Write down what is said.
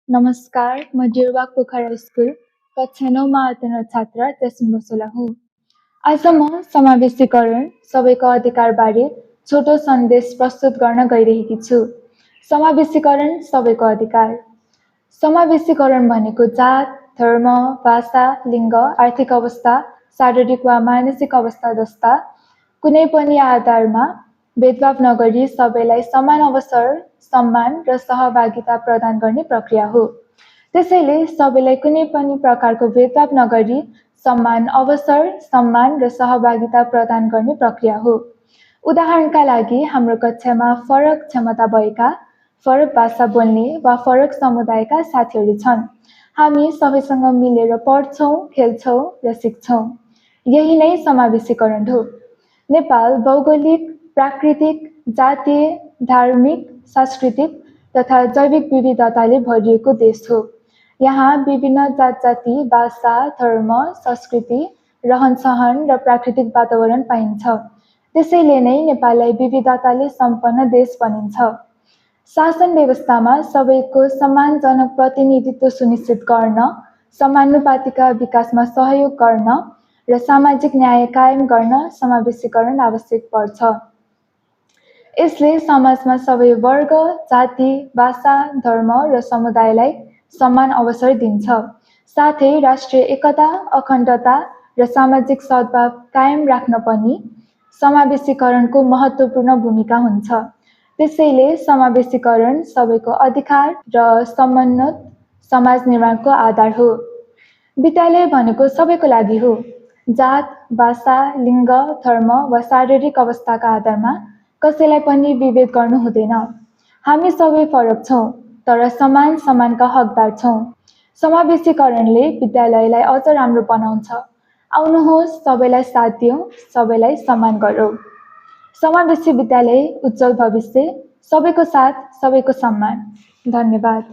नमस्कार, म जिरवाक पोखरा स्कुल कक्षा 9मा अध्ययनरत छात्रा त्यसुङ बसोला हुँ। आज म समावेशीकरण सबैको अधिकारबारे छोटो सन्देश प्रस्तुत गर्न गइरहेकी छु। समावेशीकरण सबैको अधिकार। समावेशीकरण भनेको जात, धर्म, भाषा, लिङ्ग, आर्थिक अवस्था, शारीरिक वा मानसिक अवस्था जस्ता कुनै पनि आधारमा भेदभाव नगरी सबैलाई समान अवसर, सम्मान र सहभागिता प्रदान गर्ने प्रक्रिया हो। त्यसैले सबैलाई कुनै पनि प्रकारको भेदभाव नगरी समान अवसर, सम्मान र सहभागिता प्रदान गर्ने प्रक्रिया हो। उदाहरणका लागि हाम्रो कक्षामा फरक क्षमता भएका, फरक भाषा बोल्ने वा फरक समुदायका साथीहरू छन्। हामी सबैसँग मिलेर पढ्छौँ, खेल्छौँ र सिक्छौँ। यही नै समावेशीकरण हो। नेपाल भौगोलिक, प्राकृतिक, जातीय, धार्मिक, सांस्कृतिक तथा जैविक विविधताले भरिएको देश हो। यहाँ विभिन्न जात-जाति, भाषा, धर्म, संस्कृति, रहन-सहन र प्राकृतिक वातावरण पाइन्छ। त्यसैले नै नेपाललाई विविधताले सम्पन्न देश भनिन्छ। शासन व्यवस्थामा सबैको सम्मानजनक प्रतिनिधित्व सुनिश्चित गर्न, समानुपातिका विकासमा सहयोग गर्न र सामाजिक न्याय कायम गर्न समावेशीकरण आवश्यक पर्छ। यसले समाजमा सबै वर्ग, जाति, भाषा, धर्म र समुदायलाई समान अवसर दिन्छ। साथै राष्ट्रिय एकता, अखण्डता र सामाजिक सद्भाव कायम राख्न पनि समावेशीकरणको महत्त्वपूर्ण भूमिका हुन्छ। त्यसैले समावेशीकरण सबैको अधिकार र समन्वित समाज निर्माणको आधार हो। विद्यालय भनेको सबैको लागि हो। जात, भाषा, लिङ्ग, धर्म वा शारीरिक अवस्थाका आधारमा कसैलाई पनि विभेद गर्नु हुँदैन। हामी सबै फरक छौँ, तर समान सम्मानका हकदार छौँ। समावेशीकरणले विद्यालयलाई अझ राम्रो बनाउँछ। आउनुहोस् सबैलाई साथ दियौँ, सबैलाई सम्मान गरौँ। समावेशी विद्यालय, उज्जवल भविष्य, सबैको साथ, सबैको सम्मान। धन्यवाद।